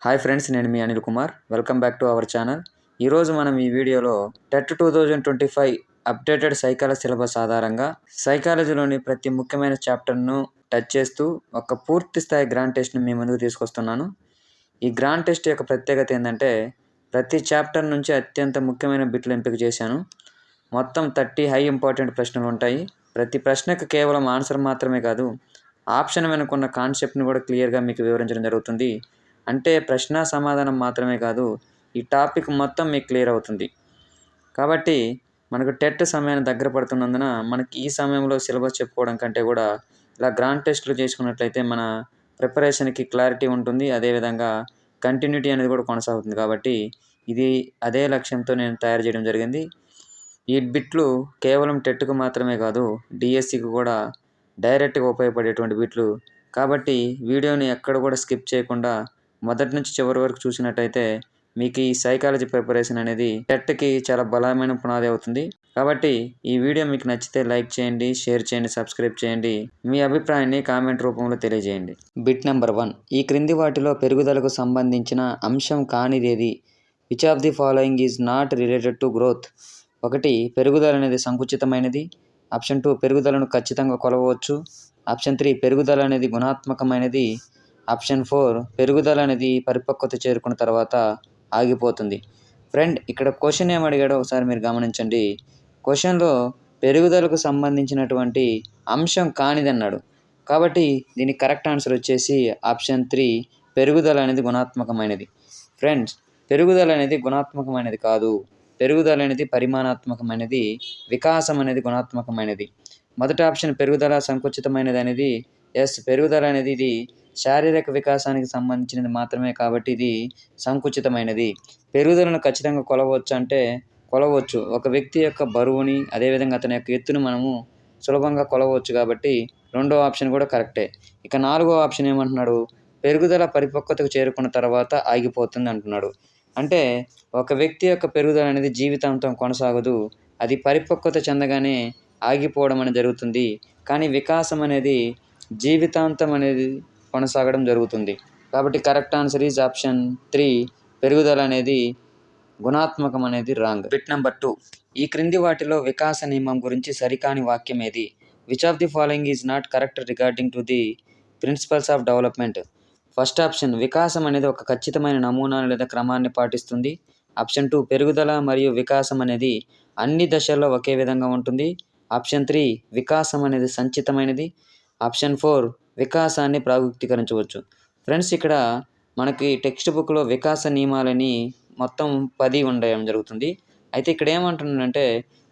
Hi friends, నేను మీ Anil Kumar. Welcome back to our channel. ఈరోజు మనం ఈ వీడియోలో టెట్ 2025 అప్డేటెడ్ సైకాలజీ సిలబస్ ఆధారంగా సైకాలజీలోని ప్రతి ముఖ్యమైన చాప్టర్ను టచ్ చేస్తూ ఒక పూర్తి స్థాయి గ్రాండ్ టెస్ట్ని మీ ముందుకు తీసుకొస్తున్నాను. ఈ గ్రాండ్ టెస్ట్ యొక్క ప్రత్యేకత ఏంటంటే ప్రతి చాప్టర్ నుంచి అత్యంత ముఖ్యమైన బిట్లు ఎంపిక చేశాను. మొత్తం 30 హై ఇంపార్టెంట్ ప్రశ్నలు ఉంటాయి. ప్రతి ప్రశ్నకు కేవలం ఆన్సర్ మాత్రమే కాదు, ఆప్షన్ వెనుకున్న కాన్సెప్ట్ని కూడా క్లియర్గా మీకు వివరించడం జరుగుతుంది. అంటే ప్రశ్న సమాధానం మాత్రమే కాదు, ఈ టాపిక్ మొత్తం మీకు క్లియర్ అవుతుంది. కాబట్టి మనకు టెట్ సమయాన్ని దగ్గర పడుతున్నందున మనకి ఈ సమయంలో సిలబస్ చెప్పుకోవడం కంటే కూడా ఇలా గ్రాండ్ టెస్టులు చేసుకున్నట్లయితే మన ప్రిపరేషన్కి క్లారిటీ ఉంటుంది. అదేవిధంగా కంటిన్యూటీ అనేది కూడా కొనసాగుతుంది. కాబట్టి ఇది అదే లక్ష్యంతో నేను తయారు చేయడం జరిగింది. ఈ బిట్లు కేవలం టెట్కు మాత్రమే కాదు, డిఎస్సికి కూడా డైరెక్ట్గా ఉపయోగపడేటువంటి బిట్లు. కాబట్టి వీడియోని ఎక్కడ కూడా స్కిప్ చేయకుండా మొదటి నుంచి చివరి వరకు చూసినట్టయితే మీకు ఈ సైకాలజీ ప్రిపరేషన్ అనేది టెట్కి చాలా బలమైన పునాది అవుతుంది. కాబట్టి ఈ వీడియో మీకు నచ్చితే లైక్ చేయండి, షేర్ చేయండి, సబ్స్క్రైబ్ చేయండి. మీ అభిప్రాయాన్ని కామెంట్ రూపంలో తెలియజేయండి. Bit number 1. ఈ క్రింది వాటిలో పెరుగుదలకు సంబంధించిన అంశం కానిదేది? Which of the following is not related to growth? 1. పెరుగుదల అనేది సంకుచితమైనది. ఆప్షన్ 2. పెరుగుదలను ఖచ్చితంగా కొలవవచ్చు. ఆప్షన్ 3. పెరుగుదల అనేది గుణాత్మకమైనది. ఆప్షన్ 4. పెరుగుదల అనేది పరిపక్వత చేరుకున్న తర్వాత ఆగిపోతుంది. ఫ్రెండ్, ఇక్కడ క్వశ్చన్ ఏమడిగాడో ఒకసారి మీరు గమనించండి. క్వశ్చన్లో పెరుగుదలకు సంబంధించినటువంటి అంశం కానిది అన్నాడు. కాబట్టి దీని కరెక్ట్ ఆన్సర్ వచ్చేసి ఆప్షన్ 3, పెరుగుదల అనేది గుణాత్మకమైనది. ఫ్రెండ్స్, పెరుగుదల అనేది గుణాత్మకమైనది కాదు, పెరుగుదల అనేది పరిమాణాత్మకమైనది, వికాసం అనేది గుణాత్మకమైనది. మొదటి ఆప్షన్ పెరుగుదల సంకుచితమైనది అనేది పెరుగుదల అనేది ఇది శారీరక వికాసానికి సంబంధించినది మాత్రమే, కాబట్టి ఇది సంకుచితమైనది. పెరుగుదలను ఖచ్చితంగా కొలవచ్చు అంటే కొలవచ్చు. ఒక వ్యక్తి యొక్క బరువుని, అదేవిధంగా అతని యొక్క ఎత్తును మనము సులభంగా కొలవచ్చు. కాబట్టి రెండో ఆప్షన్ కూడా కరెక్టే. ఇక నాలుగో ఆప్షన్ ఏమంటున్నాడు? పెరుగుదల పరిపక్వతకు చేరుకున్న తర్వాత ఆగిపోతుంది అంటున్నాడు. అంటే ఒక వ్యక్తి యొక్క పెరుగుదల అనేది జీవితాంతం కొనసాగదు, అది పరిపక్వత చెందగానే ఆగిపోవడం అనేది జరుగుతుంది. కానీ వికాసం అనేది జీవితాంతం అనేది కొనసాగడం జరుగుతుంది. కాబట్టి కరెక్ట్ ఆన్సర్ ఈజ్ ఆప్షన్ 3, పెరుగుదల అనేది గుణాత్మకం అనేది రాంగ్. Bit number 2. ఈ క్రింది వాటిలో వికాస నియమం గురించి సరికాని వాక్యం ఏది? Which of the following is not correct regarding to the principles of development? First option, వికాసం అనేది ఒక ఖచ్చితమైన నమూనాను లేదా క్రమాన్ని పాటిస్తుంది. ఆప్షన్ 2, పెరుగుదల మరియు వికాసం అనేది అన్ని దశల్లో ఒకే విధంగా ఉంటుంది. ఆప్షన్ 3, వికాసం అనేది సంచితమైనది. ఆప్షన్ 4, వికాసాన్ని ప్రాగుక్తీకరించవచ్చు. ఫ్రెండ్స్, ఇక్కడ మనకి టెక్స్ట్ బుక్లో వికాస నియమాలని మొత్తం 10 ఉండడం జరుగుతుంది. అయితే ఇక్కడ ఏమంటున్నాడంటే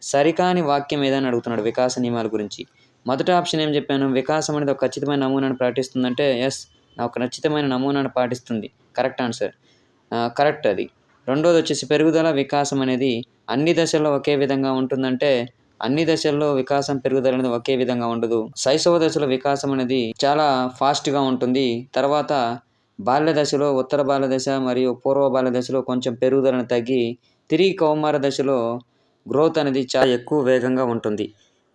సరికాని వాక్యం ఏదని అడుగుతున్నాడు వికాస నియమాల గురించి. మొదటి ఆప్షన్ ఏం చెప్పాను? వికాసం అనేది ఒక ఖచ్చితమైన నమూనాను పాటిస్తుందంటే ఒక ఖచ్చితమైన నమూనాను పాటిస్తుంది, కరెక్ట్ ఆన్సర్, కరెక్ట్ అది. రెండోది వచ్చేసి పెరుగుదల వికాసం అనేది అన్ని దశల్లో ఒకే విధంగా ఉంటుందంటే అన్ని దశల్లో వికాసం పెరుగుదల అనేది ఒకే విధంగా ఉండదు. శైశవ దశలో వికాసం అనేది చాలా ఫాస్ట్గా ఉంటుంది. తర్వాత బాల్య దశలో, ఉత్తర బాల్య దశ మరియు పూర్వ బాల్య దశలో కొంచెం పెరుగుదలను తగ్గి తిరిగి కౌమార దశలో గ్రోత్ అనేది చాలా ఎక్కువ వేగంగా ఉంటుంది.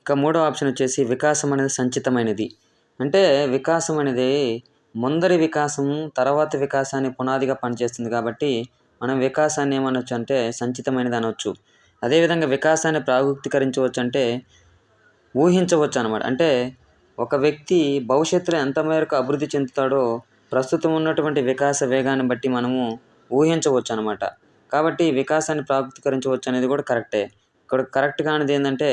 ఇక మూడో ఆప్షన్ వచ్చేసి వికాసం అనేది సంచితమైనది. అంటే వికాసం అనేది ముందరి వికాసము తర్వాత వికాసాన్ని పునాదిగా పనిచేస్తుంది. కాబట్టి మనం వికాసాన్ని ఏమనొచ్చు అంటే సంచితమైనది అనవచ్చు. అదేవిధంగా వికాసాన్ని ప్రాగుక్తీకరించవచ్చు అంటే ఊహించవచ్చు అనమాట. అంటే ఒక వ్యక్తి భవిష్యత్తులో ఎంత మేరకు అభివృద్ధి చెందుతాడో ప్రస్తుతం ఉన్నటువంటి వికాస వేగాన్ని బట్టి మనము ఊహించవచ్చు అనమాట. కాబట్టి వికాసాన్ని ప్రాగుక్తీకరించవచ్చు అనేది కూడా కరెక్టే. ఇక్కడ కరెక్ట్ కానిది ఏంటంటే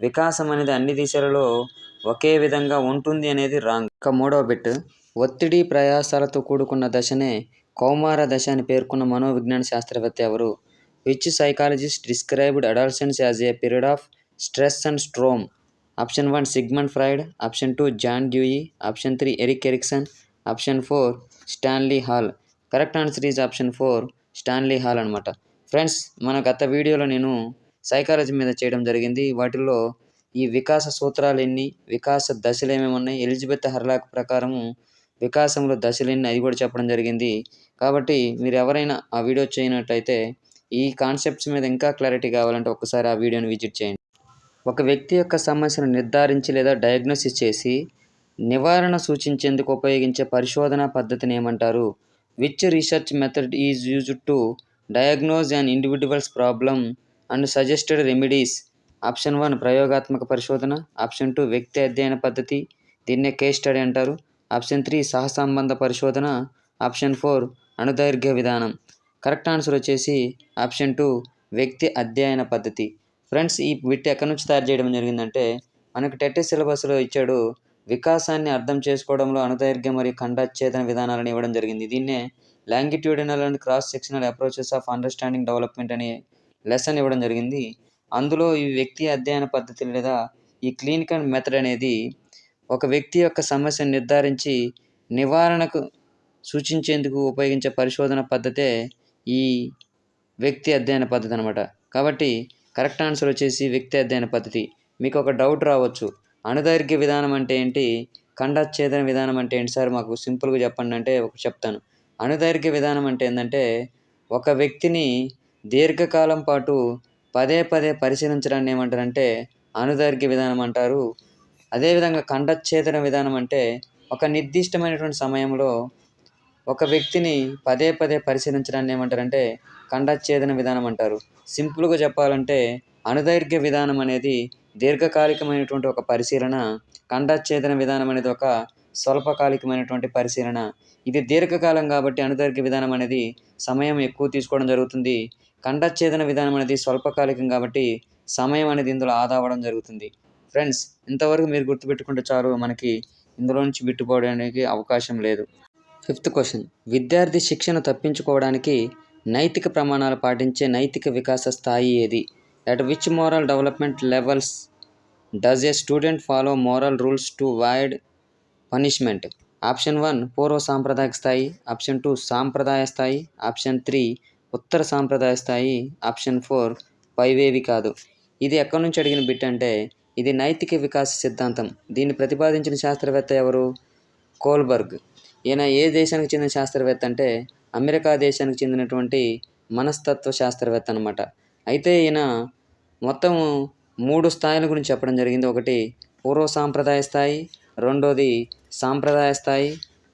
వికాసం అనేది అన్ని దిశలలో ఒకే విధంగా ఉంటుంది అనేది రాంగ్. ఇక మూడవ బిట్, ఒత్తిడి ప్రయాసాలతో కూడుకున్న దశనే కౌమార దశ అని పేర్కొన్న మనోవిజ్ఞాన శాస్త్రవేత్త ఎవరు? Which psychologist described adolescence as a period of stress and storm? Option 1, Sigmund Freud. Option 2, John Dewey. Option 3, Eric Erikson. Option 4, Stanley Hall. Correct answer is option 4, Stanley Hall అనమాట. ఫ్రెండ్స్, మన గత వీడియోలో నేను సైకాలజీ మీద చేయడం జరిగింది. వాటిల్లో ఈ వికాస సూత్రాలు ఎన్ని, వికాస దశలు ఏమేమి ఉన్నాయి, ఎలిజబెత్ హర్లాక్ ప్రకారము వికాసంలో దశలు ఎన్ని, అది కూడా చెప్పడం జరిగింది. కాబట్టి మీరు ఎవరైనా ఆ వీడియో చేయనట్టయితే ఈ కాన్సెప్ట్స్ మీద ఇంకా క్లారిటీ కావాలంటే ఒక్కసారి ఆ వీడియోని విజిట్ చేయండి. ఒక వ్యక్తి యొక్క సమస్యను నిర్ధారించి లేదా డయాగ్నోసిస్ చేసి నివారణ సూచించేందుకు ఉపయోగించే పరిశోధనా పద్ధతిని ఏమంటారు? Which research method is used to diagnose an individuals problem and suggested remedies? Option 1 ప్రయోగాత్మక పరిశోధన, ఆప్షన్ 2 వ్యక్తి అధ్యయన పద్ధతి, దీన్నే కేస్ స్టడీ అంటారు, ఆప్షన్ 3 సహసంబంధ పరిశోధన, ఆప్షన్ 4 అణుదైర్ఘ్య విధానం. కరెక్ట్ ఆన్సర్ వచ్చేసి ఆప్షన్ 2 వ్యక్తి అధ్యయన పద్ధతి. ఫ్రెండ్స్, ఈ బిట్ ఎక్కడి నుంచి తయారు చేయడం జరిగిందంటే మనకు టెట్ సిలబస్లో ఇచ్చాడు, వికాసాన్ని అర్థం చేసుకోవడంలో అణుదైర్ఘ్య మరియు ఖండచ్ఛేదన విధానాలను ఇవ్వడం జరిగింది. దీన్నే longitudinal and cross sectional approaches of understanding development అనే లెసన్ ఇవ్వడం జరిగింది. అందులో ఈ వ్యక్తి అధ్యయన పద్ధతి లేదా ఈ క్లినికల్ మెథడ్ అనేది ఒక వ్యక్తి యొక్క సమస్యను నిర్ధారించి నివారణకు సూచించేందుకు ఉపయోగించే పరిశోధన పద్ధతే ఈ వ్యక్తి అధ్యయన పద్ధతి అనమాట. కాబట్టి కరెక్ట్ ఆన్సర్ వచ్చేసి వ్యక్తి అధ్యయన పద్ధతి. మీకు ఒక డౌట్ రావచ్చు, అణుదైర్ఘ్య విధానం అంటే ఏంటి, ఖండచ్ఛేదన విధానం అంటే ఏంటి సార్, మాకు సింపుల్గా చెప్పండి అంటే చెప్తాను. అణుదైర్ఘ్య విధానం అంటే ఏంటంటే ఒక వ్యక్తిని దీర్ఘకాలం పాటు పదే పదే పరిశీలించడాన్ని ఏమంటారంటే అణుదైర్ఘ్య విధానం అంటారు. అదేవిధంగా ఖండచ్ఛేదన విధానం అంటే ఒక నిర్దిష్టమైనటువంటి సమయంలో ఒక వ్యక్తిని పదే పదే పరిశీలించడాన్ని ఏమంటారంటే ఖండచ్ఛేదన విధానం అంటారు. సింపుల్గా చెప్పాలంటే అణుదైర్ఘ్య విధానం అనేది దీర్ఘకాలికమైనటువంటి ఒక పరిశీలన, ఖండచ్ఛేదన విధానం అనేది ఒక స్వల్పకాలికమైనటువంటి పరిశీలన. ఇది దీర్ఘకాలం కాబట్టి అణుదైర్ఘ్య విధానం అనేది సమయం ఎక్కువ తీసుకోవడం జరుగుతుంది. ఖండచ్ఛేదన విధానం అనేది స్వల్పకాలికం కాబట్టి సమయం అనేది ఇందులో ఆదా అవ్వడం జరుగుతుంది. ఫ్రెండ్స్, ఇంతవరకు మీరు గుర్తుపెట్టుకుంటే చాలు, మనకి ఇందులో నుంచి బిట్టుపోవడానికి అవకాశం లేదు. 5th క్వశ్చన్, విద్యార్థి శిక్షను తప్పించుకోవడానికి నైతిక ప్రమాణాలు పాటించే నైతిక వికాస స్థాయి ఏది? At which moral development levels does A student follow moral rules to avoid punishment? Option 1 పూర్వ సాంప్రదాయక స్థాయి, ఆప్షన్ 2 సాంప్రదాయ స్థాయి, ఆప్షన్ 3 ఉత్తర సాంప్రదాయ స్థాయి, ఆప్షన్ 4 పైవేవి కాదు. ఇది ఎక్కడి నుంచి అడిగిన బిట్ అంటే ఇది నైతిక వికాస సిద్ధాంతం. దీన్ని ప్రతిపాదించిన శాస్త్రవేత్త ఎవరు? కోల్బర్గ్. ఈయన ఏ దేశానికి చెందిన శాస్త్రవేత్త అంటే అమెరికా దేశానికి చెందినటువంటి మనస్తత్వ శాస్త్రవేత్త అనమాట. అయితే ఈయన మొత్తం 3 స్థాయిల గురించి చెప్పడం జరిగింది. ఒకటి పూర్వ సాంప్రదాయ స్థాయి, రెండోది సాంప్రదాయ స్థాయి,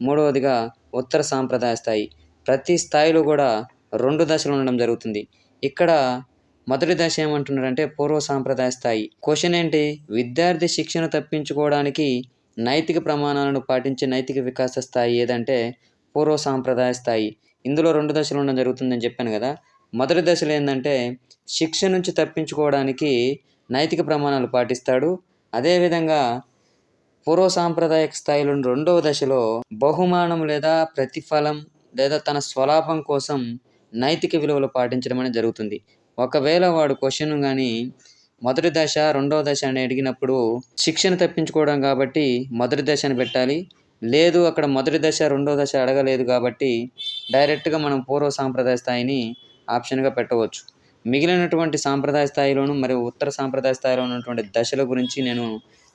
మూడవదిగా ఉత్తర సాంప్రదాయ స్థాయి. ప్రతి స్థాయిలో కూడా 2 దశలు ఉండడం జరుగుతుంది. ఇక్కడ మొదటి దశ ఏమంటున్నారంటే పూర్వ సాంప్రదాయ స్థాయి. క్వశ్చన్ ఏంటి, విద్యార్థి శిక్షను తప్పించుకోవడానికి నైతిక ప్రమాణాలను పాటించే నైతిక వికాస స్థాయి ఏదంటే పూర్వ సాంప్రదాయ స్థాయి. ఇందులో 2 దశలు ఉండడం జరుగుతుందని చెప్పాను కదా. మొదటి దశలో ఏంటంటే శిక్ష నుంచి తప్పించుకోవడానికి నైతిక ప్రమాణాలు పాటిస్తాడు. అదేవిధంగా పూర్వ సాంప్రదాయక స్థాయిలో రెండవ దశలో బహుమానం లేదా ప్రతిఫలం లేదా తన స్వలాభం కోసం నైతిక విలువలు పాటించడం అనేది జరుగుతుంది. ఒకవేళ వాడు క్వశ్చన్ కానీ మొదటి దశ రెండవ దశ అని అడిగినప్పుడు శిక్షను తప్పించుకోవడం కాబట్టి మొదటి దశ అని పెట్టాలి. లేదు అక్కడ మొదటి దశ రెండవ దశ అడగలేదు కాబట్టి డైరెక్ట్గా మనం పూర్వ సాంప్రదాయ స్థాయిని ఆప్షన్గా పెట్టవచ్చు. మిగిలినటువంటి సాంప్రదాయ స్థాయిలోను మరియు ఉత్తర సాంప్రదాయ స్థాయిలో ఉన్నటువంటి దశల గురించి నేను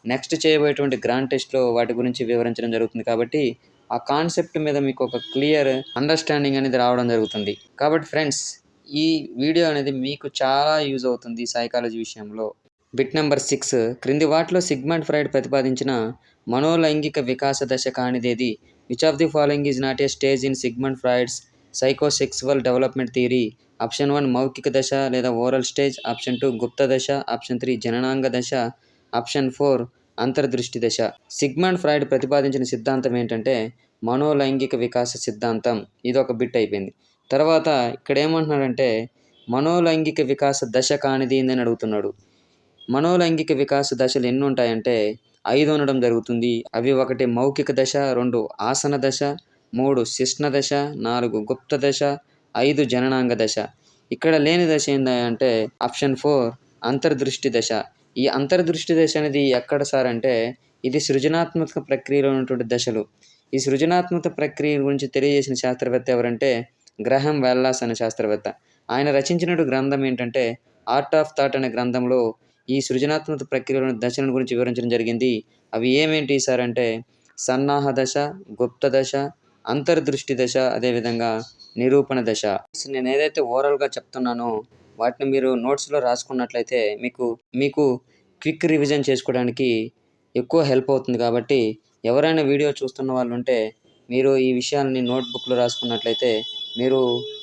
నెక్స్ట్ చేయబోయేటువంటి గ్రాండ్ టెస్ట్లో వాటి గురించి వివరించడం జరుగుతుంది. కాబట్టి ఆ కాన్సెప్ట్ మీద మీకు ఒక క్లియర్ అండర్స్టాండింగ్ అనేది రావడం జరుగుతుంది. కాబట్టి ఫ్రెండ్స్, ఈ వీడియో అనేది మీకు చాలా యూజ్ అవుతుంది సైకాలజీ విషయంలో. బిట్ నెంబర్ 6, క్రింది వాటిలో సిగ్మండ్ ఫ్రాయిడ్ ప్రతిపాదించిన మనోలైంగిక వికాస దశ కానిదేది? Which of the following is not a stage in Sigmund Freud's psychosexual development theory? Option 1 మౌఖిక దశ లేదా ఓరల్ స్టేజ్, ఆప్షన్ 2 గుప్త దశ, ఆప్షన్ 3 జననాంగ దశ, ఆప్షన్ 4 అంతర్దృష్టి దశ. సిగ్మండ్ ఫ్రాయిడ్ ప్రతిపాదించిన సిద్ధాంతం ఏంటంటే మనోలైంగిక వికాస సిద్ధాంతం. ఇది ఒక బిట్ అయిపోయింది. తర్వాత ఇక్కడ ఏమంటున్నాడంటే మనోలైంగిక వికాస దశ కానిది అని అడుగుతున్నాడు. మనోలైంగిక వికాస దశలు ఎన్ని ఉంటాయంటే 5 ఉండడం జరుగుతుంది. అవి 1 మౌఖిక దశ, 2 ఆసన దశ, 3 శిష్ణ దశ, 4 గుప్త దశ, 5 జననాంగ దశ. ఇక్కడ లేని దశ ఏంటంటే ఆప్షన్ 4 అంతర్దృష్టి దశ. ఈ అంతర్దృష్టి దశ అనేది ఎక్కడ సార్ అంటే ఇది సృజనాత్మక ప్రక్రియలో ఉన్నటువంటి దశలు. ఈ సృజనాత్మక ప్రక్రియ గురించి తెలియజేసిన శాస్త్రవేత్త ఎవరంటే గ్రహం వెల్లాస్ అనే శాస్త్రవేత్త. ఆయన రచించిన గ్రంథం ఏంటంటే ఆర్ట్ ఆఫ్ థాట్ అనే గ్రంథంలో ఈ సృజనాత్మక ప్రక్రియలోని దశల గురించి వివరించడం జరిగింది. అవి ఏమేంటి సార్ అంటే సన్నాహ దశ, గుప్త దశ, అంతర్దృష్టి దశ, అదేవిధంగా నిరూపణ దశ. నేను ఏదైతే ఓరల్గా చెప్తున్నానో వాటిని మీరు నోట్స్లో రాసుకున్నట్లయితే మీకు క్విక్ రివిజన్ చేసుకోవడానికి ఎక్కువ హెల్ప్ అవుతుంది. కాబట్టి ఎవరైనా వీడియో చూస్తున్న వాళ్ళు ఉంటే మీరు ఈ విషయాన్ని నోట్బుక్లో రాసుకున్నట్లయితే మీరు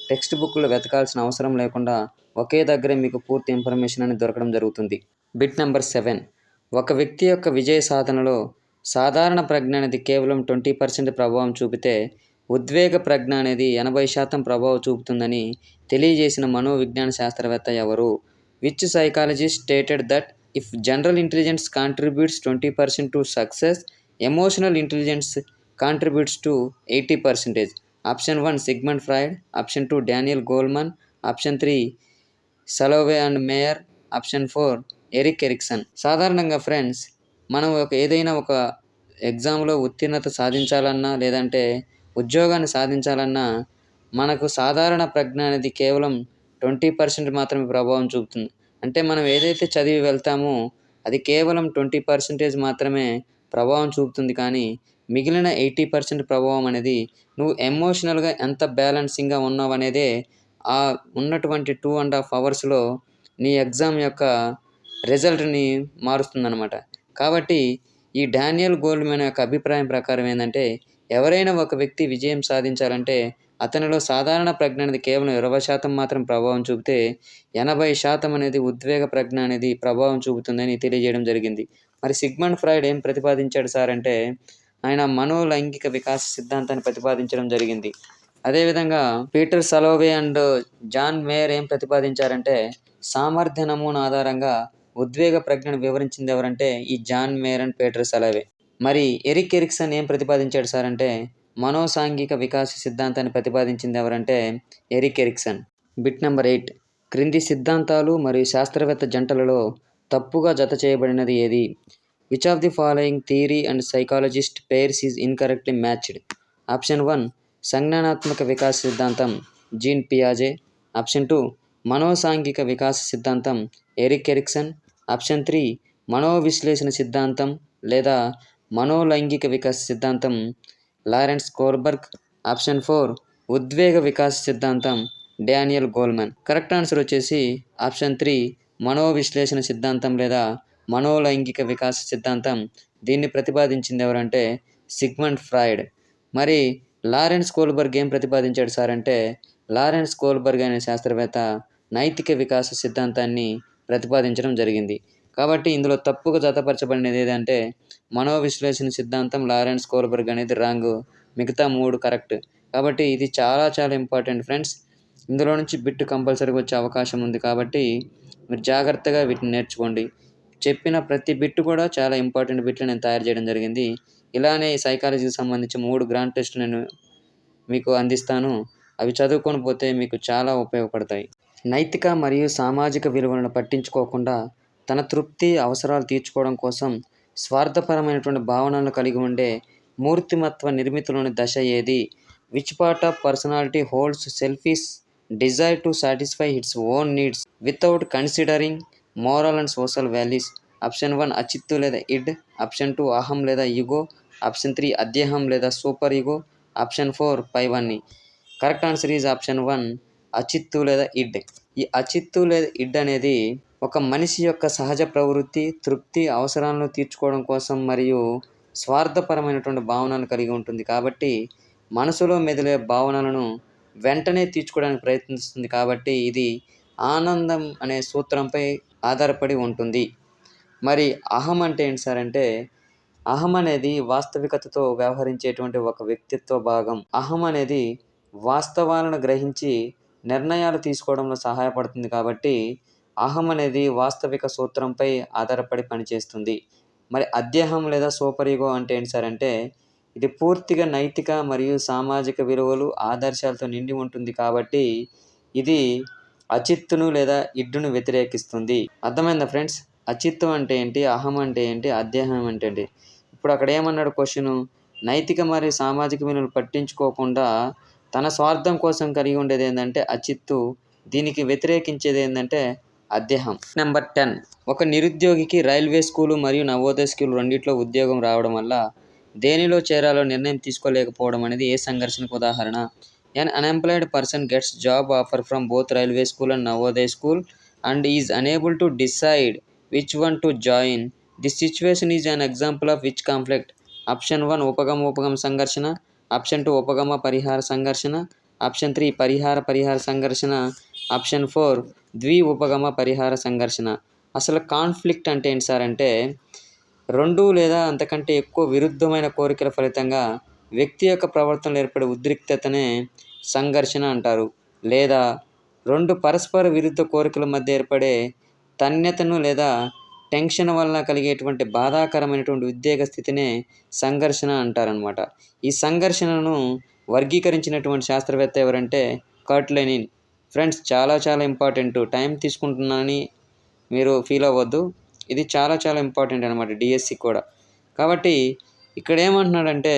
టెక్స్ట్ బుక్లో వెతకాల్సిన అవసరం లేకుండా ఒకే దగ్గరే మీకు పూర్తి ఇన్ఫర్మేషన్ అనేది దొరకడం జరుగుతుంది. Bit number 7. ఒక వ్యక్తి యొక్క విజయ సాధనలో సాధారణ ప్రజ్ఞ అనేది కేవలం 20% ప్రభావం చూపితే ఉద్వేగ ప్రజ్ఞ అనేది 80% ప్రభావం చూపుతుందని తెలియజేసిన మనోవిజ్ఞాన శాస్త్రవేత్త ఎవరు? Which psychologist stated that if general intelligence contributes 20% to success, emotional intelligence contributes to 80%. Option 1 Sigmund Freud, option 2 Daniel Goldman, option 3 Salovey and mayor, option 4 Erik Erikson. సాధారణంగా ఫ్రెండ్స్, మనం ఏదైనా ఒక ఎగ్జామ్లో ఉత్తీర్ణత సాధించాలన్నా లేదంటే ఉద్యోగాన్ని సాధించాలన్నా మనకు సాధారణ ప్రజ్ఞ అనేది కేవలం 20% మాత్రమే ప్రభావం చూపుతుంది. అంటే మనం ఏదైతే చదివి వెళ్తామో అది కేవలం 20% మాత్రమే ప్రభావం చూపుతుంది. కానీ మిగిలిన 80% ప్రభావం అనేది నువ్వు ఎమోషనల్గా ఎంత బ్యాలెన్సింగ్గా ఉన్నావు అనేదే ఆ ఉన్నటువంటి 2.5 అవర్స్లో నీ ఎగ్జామ్ యొక్క రిజల్ట్ని మారుస్తుందన్నమాట. కాబట్టి ఈ డానియల్ గోల్డ్మెన్ యొక్క అభిప్రాయం ప్రకారం ఏంటంటే, ఎవరైనా ఒక వ్యక్తి విజయం సాధించాలంటే అతనిలో సాధారణ ప్రజ్ఞ అనేది కేవలం 20% మాత్రం ప్రభావం చూపితే 80% అనేది ఉద్వేగ ప్రజ్ఞ అనేది ప్రభావం చూపుతుందని తెలియజేయడం జరిగింది. మరి సిగ్మండ్ ఫ్రాయిడ్ ఏం ప్రతిపాదించాడు సార్ అంటే, ఆయన మనోలైంగిక వికాస సిద్ధాంతాన్ని ప్రతిపాదించడం జరిగింది. అదేవిధంగా Peter Salovey and John Mayer ఏం ప్రతిపాదించారంటే, సామర్థ్య నమూనా ఆధారంగా ఉద్వేగ ప్రజ్ఞను వివరించింది ఎవరంటే ఈ John Mayer and Peter Salovey. మరి ఎరిక్ ఎరిక్సన్ ఏం ప్రతిపాదించాడు సార్ అంటే, మనోసాంఘిక వికాస సిద్ధాంతాన్ని ప్రతిపాదించింది ఎవరంటే ఎరిక్ ఎరిక్సన్. Bit number 8. క్రింది సిద్ధాంతాలు మరియు శాస్త్రవేత్త జంటలలో తప్పుగా జత చేయబడినది ఏది? Which of the following theory and psychologist pairs is incorrectly matched? Option 1 సంజ్ఞానాత్మక వికాస సిద్ధాంతం జీన్ పియాజే, ఆప్షన్ 2 మనోసాంఘిక వికాస సిద్ధాంతం ఎరిక్ ఎరిక్సన్, ఆప్షన్ 3 మనోవిశ్లేషణ సిద్ధాంతం లేదా మనోలైంగిక వికాస సిద్ధాంతం లారెన్స్ కోల్బర్గ్, ఆప్షన్ 4 ఉద్వేగ వికాస సిద్ధాంతం డానియల్ గోల్మన్. కరెక్ట్ ఆన్సర్ వచ్చేసి ఆప్షన్ 3 మనోవిశ్లేషణ సిద్ధాంతం లేదా మనోలైంగిక వికాస సిద్ధాంతం. దీన్ని ప్రతిపాదించింది ఎవరంటే సిగ్మండ్ ఫ్రాయిడ్. మరి లారెన్స్ కోల్బర్గ్ ఏం ప్రతిపాదించాడు సార్ అంటే, లారెన్స్ కోల్బర్గ్ అనే శాస్త్రవేత్త నైతిక వికాస సిద్ధాంతాన్ని ప్రతిపాదించడం జరిగింది. కాబట్టి ఇందులో తప్పుగా జతపరచబడినది ఏదంటే మనోవిశ్లేషణ సిద్ధాంతం లారెన్స్ కోల్బర్గ్ అనేది రాంగ్, మిగతా 3 కరెక్ట్. కాబట్టి ఇది చాలా చాలా ఇంపార్టెంట్ ఫ్రెండ్స్. ఇందులో నుంచి బిట్ కంపల్సరీగా వచ్చే అవకాశం ఉంది. కాబట్టి మీరు జాగ్రత్తగా వీటిని నేర్చుకోండి. చెప్పిన ప్రతి బిట్ కూడా చాలా ఇంపార్టెంట్ బిట్లు నేను తయారు చేయడం జరిగింది. ఇలానే ఈ సైకాలజీకి సంబంధించి 3 గ్రాండ్ టెస్టులు నేను మీకు అందిస్తాను. అవి చదువుకొని పోతే మీకు చాలా ఉపయోగపడతాయి. నైతిక మరియు సామాజిక విలువలను పట్టించుకోకుండా తన తృప్తి అవసరాలు తీర్చుకోవడం కోసం స్వార్థపరమైనటువంటి భావనలను కలిగి ఉండే మూర్తిమత్వ నిర్మితిలోని దశ ఏది? Which part of personality holds selfish desire to satisfy its own needs without considering moral and social values? Option 1 అచిత్తు లేదా ఇడ్, ఆప్షన్ 2 అహం లేదా ఈగో, ఆప్షన్ 3 అద్యహం లేదా సూపర్ ఈగో, ఆప్షన్ 4 పైవన్నీ. కరెక్ట్ ఆన్సర్ ఈజ్ ఆప్షన్ 1 అచిత్తు లేదా ఇడ్. ఈ అచిత్తు లేదా ఇడ్ అనేది ఒక మనిషి యొక్క సహజ ప్రవృత్తి, తృప్తి అవసరాలను తీర్చుకోవడం కోసం మరియు స్వార్థపరమైనటువంటి భావనలు కలిగి ఉంటుంది. కాబట్టి మనసులో మెదిలే భావనలను వెంటనే తీర్చుకోవడానికి ప్రయత్నిస్తుంది. కాబట్టి ఇది ఆనందం అనే సూత్రంపై ఆధారపడి ఉంటుంది. మరి అహం అంటే ఏంటి సార్ అంటే, అహం అనేది వాస్తవికతతో వ్యవహరించేటువంటి ఒక వ్యక్తిత్వ భాగం. అహం అనేది వాస్తవాలను గ్రహించి నిర్ణయాలు తీసుకోవడంలో సహాయపడుతుంది. కాబట్టి అహం అనేది వాస్తవిక సూత్రంపై ఆధారపడి పనిచేస్తుంది. మరి అద్యహం లేదా సూపర్ ఈగో అంటే ఏంటి సార్ అంటే, ఇది పూర్తిగా నైతిక మరియు సామాజిక విలువలు ఆదర్శాలతో నిండి ఉంటుంది. కాబట్టి ఇది అచిత్తును లేదా ఇడ్డును వ్యతిరేకిస్తుంది. అర్థమైందా ఫ్రెండ్స్? అచిత్తం అంటే ఏంటి, అహం అంటే ఏంటి, అద్యహం అంటే ఏంటి? ఇప్పుడు అక్కడ ఏమన్నాడు క్వశ్చను, నైతిక మరియు సామాజిక విలువలు పట్టించుకోకుండా తన స్వార్థం కోసం కలిగి ఉండేది ఏంటంటే అచిత్తు, దీనికి వ్యతిరేకించేది ఏంటంటే అద్యహం. నెంబర్ 10. ఒక నిరుద్యోగికి రైల్వే స్కూలు మరియు నవోదయ స్కూల్ రెండిట్లో ఉద్యోగం రావడం వల్ల దేనిలో చేరాలో నిర్ణయం తీసుకోలేకపోవడం అనేది ఏ సంఘర్షణకు ఉదాహరణ? An unemployed person gets job offer from both railway school and Navodaya school and is unable to decide which one to join. This situation is an example of which conflict? Option 1 ఉపగమ సంఘర్షణ, option 2 ఉపగమ పరిహార సంఘర్షణ, option 3 పరిహార సంఘర్షణ, option 4 ఉపగమ పరిహార సంఘర్షణ. అసలు conflict అంటే ఏంటి సార్ అంటే 2 లేదా అంతకంటే ఎక్కువ విరుద్ధమైన కోరికల ఫలితంగా వ్యక్తి యొక్క ప్రవర్తనలో ఏర్పడే ఉద్రిక్తతనే సంఘర్షణ అంటారు. లేదా 2 పరస్పర విరుద్ధ కోరికల మధ్య ఏర్పడే తన్యతను లేదా టెన్షన్ వల్ల కలిగేటువంటి బాధాకరమైనటువంటి ఉద్వేగ స్థితినే సంఘర్షణ అంటారనమాట. ఈ సంఘర్షణను వర్గీకరించినటువంటి శాస్త్రవేత్త ఎవరంటే కర్ట్ లెనిన్. ఫ్రెండ్స్ చాలా ఇంపార్టెంటు. టైం తీసుకుంటున్నానని మీరు ఫీల్ అవ్వద్దు. ఇది చాలా ఇంపార్టెంట్ అనమాట డిఎస్సికి కూడా. కాబట్టి ఇక్కడ ఏమంటున్నాడంటే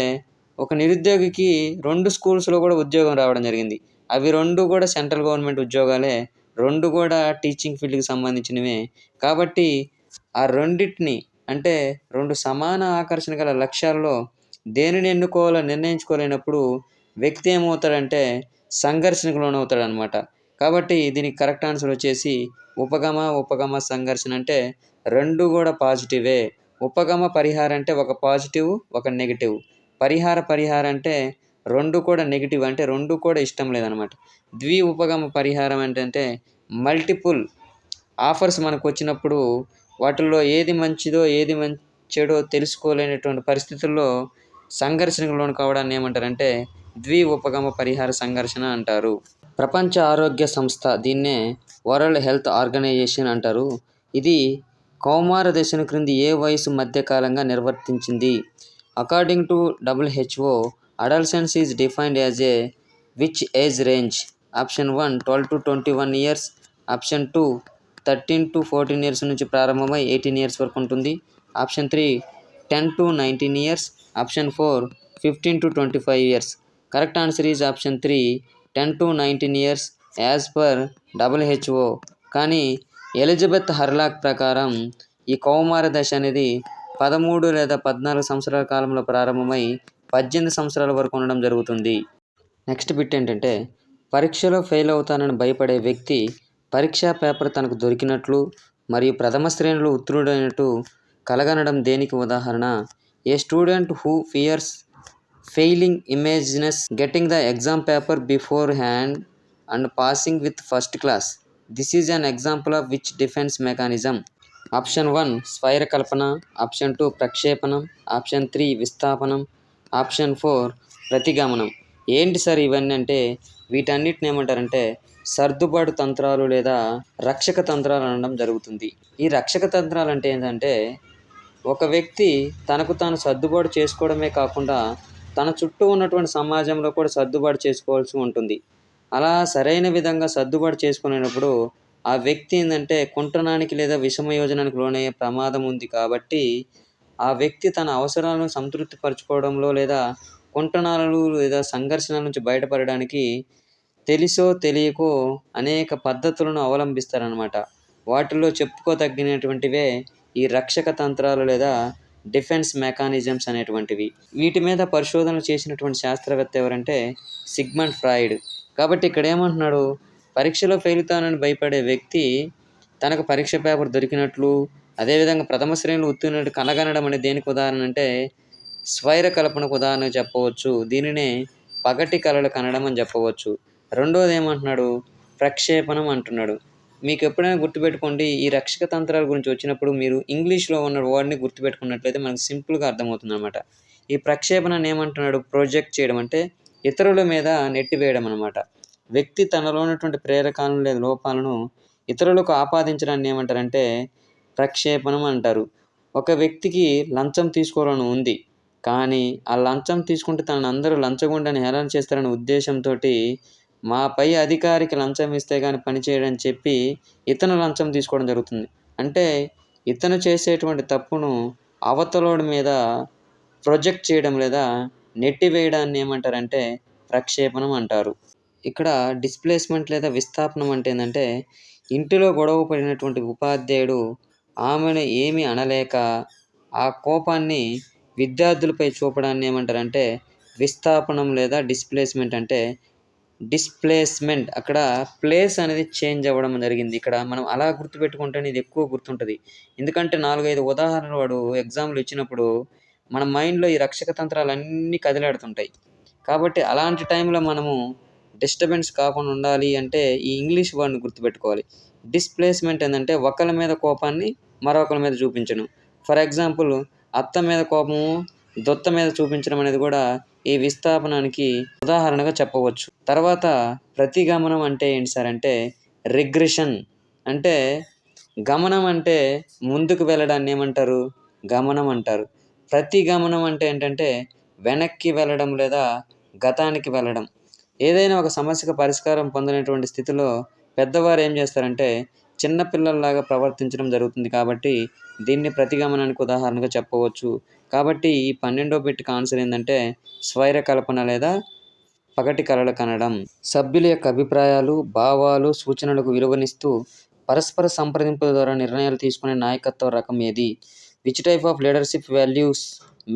ఒక నిరుద్యోగికి 2 స్కూల్స్‌లో కూడా ఉద్యోగం రావడం జరిగింది. అవి 2 కూడా సెంట్రల్ గవర్నమెంట్ ఉద్యోగాలే. 2 కూడా టీచింగ్ ఫీల్డ్‌కి సంబంధించినవే. కాబట్టి ఆ రెండిటిని అంటే 2 సమాన ఆకర్షణ గల లక్ష్యాలలో దేనిని ఎన్నుకోవాలో నిర్ణయించుకోలేనప్పుడు వ్యక్తి ఏమవుతాడంటే సంఘర్షణకు లోనవుతాడనమాట. కాబట్టి దీనికి కరెక్ట్ ఆన్సర్ వచ్చేసి ఉపగమ సంఘర్షణ అంటే 2 కూడా పాజిటివే. ఉపగమ పరిహారం అంటే ఒక పాజిటివ్, ఒక నెగెటివ్. పరిహార అంటే 2 కూడా నెగెటివ్ అంటే 2 కూడా ఇష్టం లేదనమాట. ఉపగమ పరిహారం ఏంటంటే మల్టిపుల్ ఆఫర్స్ మనకు వచ్చినప్పుడు వాటిల్లో ఏది మంచిదో ఏది చెడో తెలుసుకోలేనటువంటి పరిస్థితుల్లో సంఘర్షణకు లోను కావడాన్ని ఏమంటారంటే ఉపగమ పరిహార సంఘర్షణ అంటారు. ప్రపంచ ఆరోగ్య సంస్థ దీన్నే వరల్డ్ హెల్త్ ఆర్గనైజేషన్ అంటారు. ఇది కౌమార దశను క్రింది ఏ వయసు మధ్యకాలంగా నిర్వర్తించింది. According to WHO, adolescence is defined as a which age range? Option 1 12 to 21 years, option 2 13 to 14 years నుంచి ప్రారంభమై 18 years వరకు ఉంటుంది, option 3 10 to 19 years, option 4 15 to 25 years. Correct answer is option 3 10 to 19 years as per WHO. కానీ Elizabeth Hurlock ప్రకారం ఈ కౌమార దశ అనేది 13 లేదా 14 సంవత్సరాల కాలంలో ప్రారంభమై 18 సంవత్సరాల వరకు ఉండడం జరుగుతుంది. నెక్స్ట్ బిట్ ఏంటంటే పరీక్షలో ఫెయిల్ అవుతానని భయపడే వ్యక్తి పరీక్షా పేపర్ తనకు దొరికినట్లు మరియు ప్రథమ శ్రేణిలో ఉత్తీర్ణుడైనట్టు కలగనడం దేనికి ఉదాహరణ? A student who fears failing imagines getting the exam paper beforehand and passing with first class. This is an example of which defence mechanism? Option 1 స్వైర కల్పన, ఆప్షన్ 2 ప్రక్షేపణం, ఆప్షన్ 3 విస్థాపనం, ఆప్షన్ 4 ప్రతిగమనం. ఏంటి సార్ ఇవన్నీ అంటే వీటన్నిటిని ఏమంటారంటే సర్దుబాటు తంత్రాలు లేదా రక్షక తంత్రాలు అనడం జరుగుతుంది. ఈ రక్షక తంత్రాలు అంటే ఏంటంటే ఒక వ్యక్తి తనకు తాను సర్దుబాటు చేసుకోవడమే కాకుండా తన చుట్టూ ఉన్నటువంటి సమాజంలో కూడా సర్దుబాటు చేసుకోవాల్సి ఉంటుంది. అలా సరైన విధంగా సర్దుబాటు చేసుకునేటప్పుడు ఆ వ్యక్తి ఏంటంటే కుంటనానికి లేదా విషమయోజనానికి లోనయ్యే ప్రమాదం ఉంది. కాబట్టి ఆ వ్యక్తి తన అవసరాలను సంతృప్తి పరచుకోవడంలో లేదా కుంటనాలు లేదా సంఘర్షణల నుంచి బయటపడడానికి తెలిసో తెలియకో అనేక పద్ధతులను అవలంబిస్తారనమాట. వాటిల్లో చెప్పుకోదగినటువంటివే ఈ రక్షక తంత్రాలు లేదా డిఫెన్స్ మెకానిజమ్స్ అనేటువంటివి. వీటి మీద పరిశోధనలు చేసినటువంటి శాస్త్రవేత్త ఎవరంటే సిగ్మండ్ ఫ్రాయిడ్. కాబట్టి ఇక్కడ ఏమంటున్నాడు, పరీక్షలో ఫెయిల్ అవుతానని భయపడే వ్యక్తి తనకు పరీక్ష పేపర్ దొరికినట్లు అదేవిధంగా ప్రథమ శ్రేణిలో ఉత్తీర్ణుడు కలగనడం అనేది దేనికి ఉదాహరణ అంటే స్వైర కల్పనకు ఉదాహరణ చెప్పవచ్చు. దీనినే పగటి కలలు కనడం అని చెప్పవచ్చు. రెండోది ఏమంటున్నాడు, ప్రక్షేపణం అంటున్నాడు. మీకు ఎప్పుడైనా గుర్తుపెట్టుకోండి, ఈ రక్షక తంత్రాల గురించి వచ్చినప్పుడు మీరు ఇంగ్లీష్లో ఉన్న వర్డ్ని గుర్తుపెట్టుకున్నట్లయితే మనకు సింపుల్గా అర్థమవుతుంది అనమాట. ఈ ప్రక్షేపణను ఏమంటున్నాడు, ప్రొజెక్ట్ చేయడం అంటే ఇతరుల మీద నెట్టివేయడం అనమాట. వ్యక్తి తనలో ఉన్నటువంటి ప్రేరకాలను లేదా లోపాలను ఇతరులకు ఆపాదించడాన్ని ఏమంటారంటే ప్రక్షేపణం అంటారు. ఒక వ్యక్తికి లంచం తీసుకోవాలని ఉంది, కానీ ఆ లంచం తీసుకుంటే తనని అందరూ లంచగొండని హేళన చేస్తారనే ఉద్దేశంతో మా పై అధికారికి లంచం ఇస్తే కానీ పని చేయడని చెప్పి ఇతను లంచం తీసుకోవడం జరుగుతుంది. అంటే ఇతను చేసేటువంటి తప్పును అవతలోడి మీద ప్రొజెక్ట్ చేయడం లేదా నెట్టివేయడాన్ని ఏమంటారంటే ప్రక్షేపణం అంటారు. ఇక్కడ డిస్ప్లేస్మెంట్ లేదా విస్థాపనం అంటే ఏంటంటే ఇంటిలో గొడవ పడినటువంటి ఉపాధ్యాయుడు ఆమెను ఏమీ అనలేక ఆ కోపాన్ని విద్యార్థులపై చూపడాన్ని ఏమంటారంటే విస్థాపనం లేదా డిస్ప్లేస్మెంట్. అంటే డిస్ప్లేస్మెంట్ అక్కడ ప్లేస్ అనేది చేంజ్ అవ్వడం జరిగింది. ఇక్కడ మనం అలా గుర్తుపెట్టుకుంటేనే ఇది ఎక్కువ గుర్తుంటుంది. ఎందుకంటే 4-5 ఉదాహరణలు వాడు ఎగ్జామ్లో ఇచ్చినప్పుడు మన మైండ్లో ఈ రక్షక తంత్రాలు అన్నీ కదిలాడుతుంటాయి. కాబట్టి అలాంటి టైంలో మనము డిస్టర్బెన్స్ కాకుండా ఉండాలి అంటే ఈ ఇంగ్లీష్ వర్డ్ని గుర్తుపెట్టుకోవాలి. డిస్ప్లేస్మెంట్ ఏంటంటే ఒకళ్ళ మీద కోపాన్ని మరొకరి మీద చూపించడం. ఫర్ ఎగ్జాంపుల్ అత్త మీద కోపము దొత్త మీద చూపించడం అనేది కూడా ఈ విస్థాపనానికి ఉదాహరణగా చెప్పవచ్చు. తర్వాత ప్రతిగమనం అంటే ఏంటి సార్ అంటే రిగ్రెషన్. అంటే గమనం అంటే ముందుకు వెళ్ళడాన్ని ఏమంటారు? గమనం అంటారు. ప్రతిగమనం అంటే ఏంటంటే వెనక్కి వెళ్ళడం లేదా గతానికి వెళ్ళడం. ఏదైనా ఒక సమస్యకు పరిష్కారం పొందలేనటువంటి స్థితిలో పెద్దవారు ఏం చేస్తారంటే చిన్న పిల్లల్లాగా ప్రవర్తించడం జరుగుతుంది కాబట్టి దీన్ని ప్రతిగమనానికి ఉదాహరణగా చెప్పవచ్చు. కాబట్టి ఈ 12వ బిట్‌కి ఆన్సర్ ఏందంటే స్వైర కల్పన లేదా పగటి కలలు కనడం. సభ్యుల యొక్క అభిప్రాయాలు, భావాలు, సూచనలకు విలువనిస్తూ పరస్పర సంప్రదింపుల ద్వారా నిర్ణయాలు తీసుకునే నాయకత్వ రకం ఏది? Which type of leadership values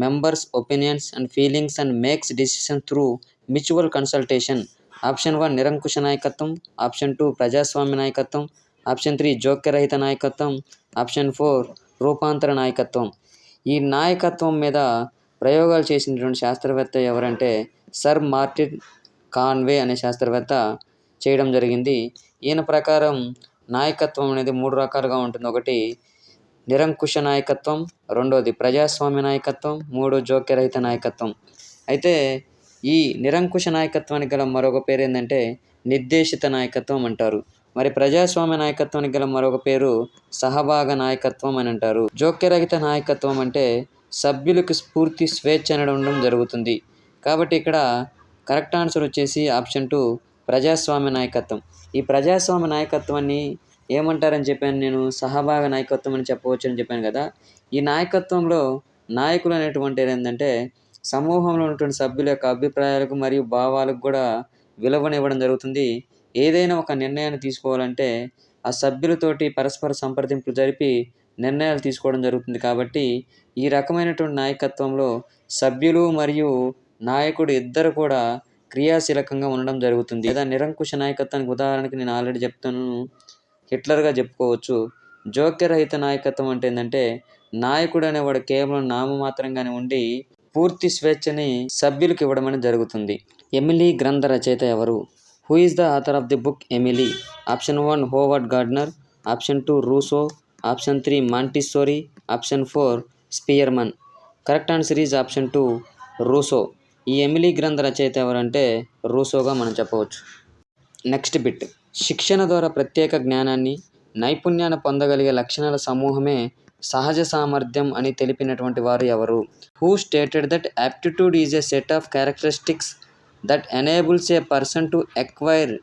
members opinions and feelings and makes decisions through mutual consultation? Option 1 నిరంకుశ నాయకత్వం, ఆప్షన్ 2 ప్రజాస్వామ్య నాయకత్వం, ఆప్షన్ 3 జోక్యరహిత నాయకత్వం, ఆప్షన్ 4 రూపాంతర నాయకత్వం. ఈ నాయకత్వం మీద ప్రయోగాలు చేసినటువంటి శాస్త్రవేత్త ఎవరంటే సర్ మార్టిన్ కాన్వే అనే శాస్త్రవేత్త చేయడం జరిగింది. ఈయన ప్రకారం నాయకత్వం అనేది 3 రకాలుగా ఉంటుంది. ఒకటి నిరంకుశ నాయకత్వం, రెండోది ప్రజాస్వామ్య నాయకత్వం, 3 జోక్యరహిత నాయకత్వం. అయితే ఈ నిరంకుశ నాయకత్వానికి గల మరొక పేరు ఏంటంటే నిర్దేశిత నాయకత్వం అంటారు. మరి ప్రజాస్వామ్య నాయకత్వానికి గల మరొక పేరు సహభాగ నాయకత్వం అని అంటారు. జోక్యరహిత నాయకత్వం అంటే సభ్యులకు పూర్తి స్వేచ్ఛ అనేది ఉండడం జరుగుతుంది. కాబట్టి ఇక్కడ కరెక్ట్ ఆన్సర్ వచ్చేసి ఆప్షన్ 2 ప్రజాస్వామ్య నాయకత్వం. ఈ ప్రజాస్వామ్య నాయకత్వాన్ని ఏమంటారని చెప్పాను నేను? సహభాగ నాయకత్వం అని చెప్పవచ్చు అని చెప్పాను కదా. ఈ నాయకత్వంలో నాయకులు అనేటువంటి ఏంటంటే సమూహంలో ఉన్నటువంటి సభ్యుల యొక్క అభిప్రాయాలకు మరియు భావాలకు కూడా విలువనివ్వడం జరుగుతుంది. ఏదైనా ఒక నిర్ణయాన్ని తీసుకోవాలంటే ఆ సభ్యులతోటి పరస్పర సంప్రదింపులు జరిపి నిర్ణయాలు తీసుకోవడం జరుగుతుంది. కాబట్టి ఈ రకమైనటువంటి నాయకత్వంలో సభ్యులు మరియు నాయకుడు ఇద్దరు కూడా క్రియాశీలకంగా ఉండడం జరుగుతుంది. లేదా నిరంకుశ నాయకత్వానికి ఉదాహరణకి నేను ఆల్రెడీ చెప్తున్నాను, హిట్లర్గా చెప్పుకోవచ్చు. జోక్యరహిత నాయకత్వం అంటే ఏంటంటే నాయకుడు అనేవాడు కేవలం నామమాత్రంగానే ఉండి పూర్తి స్వేచ్ఛని సభ్యులకు ఇవ్వడం అనేది జరుగుతుంది. ఎమిలీ గ్రంథ రచయిత ఎవరు? Who is the author of the book Emile? Option 1 Howard Gardner, option 2 Rousseau, option 3 Montessori, option 4 Spearman. Correct answer is option 2 Rousseau. ఈ ఎమిలీ గ్రంథ రచయిత ఎవరంటే రూసోగా మనం చెప్పవచ్చు. Next bit. శిక్షణ ద్వారా ప్రత్యేక జ్ఞానాన్ని, నైపుణ్యాన్ని పొందగలిగే లక్షణాల సమూహమే సహజ సామర్థ్యం అని తెలిపినటువంటి వారు ఎవరు? Who stated that aptitude is a set of characteristics that enables a person to acquire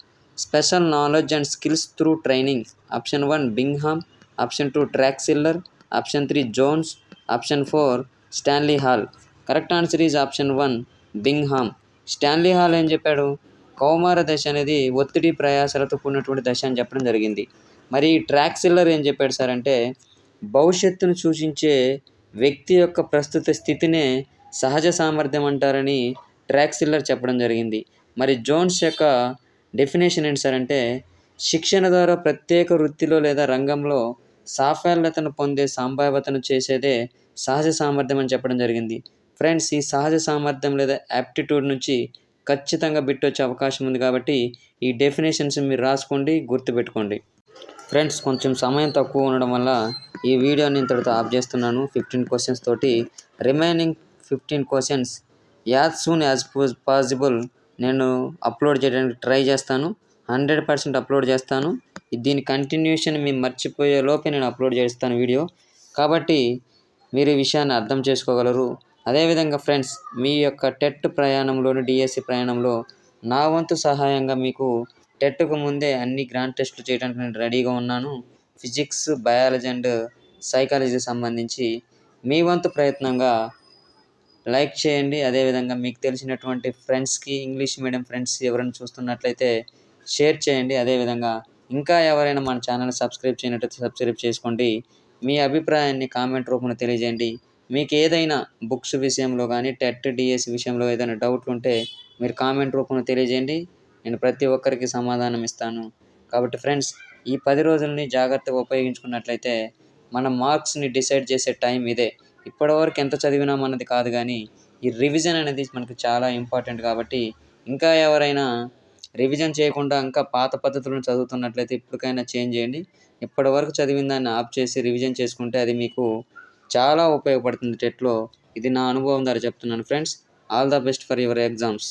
special knowledge and skills through training? Option 1 Bingham, option 2 Traxler, option 3 Jones, option 4 Stanley Hall. Correct answer is option 1 Bingham. Stanley Hall ఏం చెప్పాడు? కౌమార దశ అనేది ఒత్తిడి ప్రయాసాలతో కూడినటువంటి దశ అని చెప్పడం జరిగింది. మరి ట్రాక్సిల్లర్ ఏం చెప్పాడు సార్ అంటే భవిష్యత్తును సూచించే వ్యక్తి యొక్క ప్రస్తుత స్థితినే సహజ సామర్థ్యం అంటారని ట్రాక్సిల్లర్ చెప్పడం జరిగింది. మరి జోన్స్ యొక్క డెఫినేషన్ ఏంటి సార్ అంటే శిక్షణ ద్వారా ప్రత్యేక వృత్తిలో లేదా రంగంలో సాఫల్యతను పొందే సంభావ్యతను చేసేదే సహజ సామర్థ్యం అని చెప్పడం జరిగింది. ఫ్రెండ్స్, ఈ సహజ సామర్థ్యం లేదా యాప్టిట్యూడ్ నుంచి ఖచ్చితంగా బిట్ వచ్చే అవకాశం ఉంది. కాబట్టి ఈ డెఫినేషన్స్ మీరు రాసుకోండి, గుర్తుపెట్టుకోండి. ఫ్రెండ్స్, కొంచెం సమయం తక్కువ ఉండడం వల్ల ఈ వీడియోని ఇంతటితో ఆఫ్ చేస్తున్నాను. 15 క్వశ్చన్స్ తోటి remaining 15 questions as soon as possible నేను అప్లోడ్ చేయడానికి ట్రై చేస్తాను. 100% అప్లోడ్ చేస్తాను. దీని కంటిన్యూషన్ మీరు మర్చిపోయే లోపే నేను అప్లోడ్ చేస్తాను వీడియో. కాబట్టి మీరు ఈ విషయాన్ని అర్థం చేసుకోగలరు. అదేవిధంగా ఫ్రెండ్స్, మీ యొక్క టెట్ ప్రయాణంలోని డిఎస్సి ప్రయాణంలో నా వంతు సహాయంగా మీకు టెట్కు ముందే అన్ని గ్రాండ్ టెస్టులు చేయడానికి నేను రెడీగా ఉన్నాను. ఫిజిక్స్, బయాలజీ అండ్ సైకాలజీకి సంబంధించి మీ వంతు ప్రయత్నంగా లైక్ చేయండి. అదేవిధంగా మీకు తెలిసినటువంటి ఫ్రెండ్స్కి, ఇంగ్లీష్ మీడియం ఫ్రెండ్స్ ఎవరైనా చూస్తున్నట్లయితే షేర్ చేయండి. అదేవిధంగా ఇంకా ఎవరైనా మన ఛానల్ సబ్స్క్రైబ్ చేయనట్లయితే సబ్స్క్రైబ్ చేసుకోండి. మీ అభిప్రాయాన్ని కామెంట్ రూపంలో తెలియజేయండి. మీకు ఏదైనా బుక్స్ విషయంలో కానీ టెట్ డిఎస్సి విషయంలో ఏదైనా డౌట్లు ఉంటే మీరు కామెంట్ రూపంలో తెలియజేయండి. నేను ప్రతి ఒక్కరికి సమాధానం ఇస్తాను. కాబట్టి ఫ్రెండ్స్, ఈ 10 రోజులని జాగ్రత్తగా ఉపయోగించుకున్నట్లయితే మన మార్క్స్ని డిసైడ్ చేసే టైం ఇదే. ఇప్పటివరకు ఎంత చదివినామన్నది కాదు కానీ ఈ రివిజన్ అనేది మనకు చాలా ఇంపార్టెంట్ కాబట్టి ఇంకా ఎవరైనా రివిజన్ చేయకుండా ఇంకా పాత పద్ధతులను చదువుతున్నట్లయితే ఇప్పటికైనా చేంజ్ చేయండి. ఇప్పటివరకు చదివిన దాన్ని ఆప్ చేసి రివిజన్ చేసుకుంటే అది మీకు చాలా ఉపయోగపడుతుంది టెట్‌లో. ఇది నా అనుభవం ద్వారా చెప్తున్నాను friends. All the best for your exams.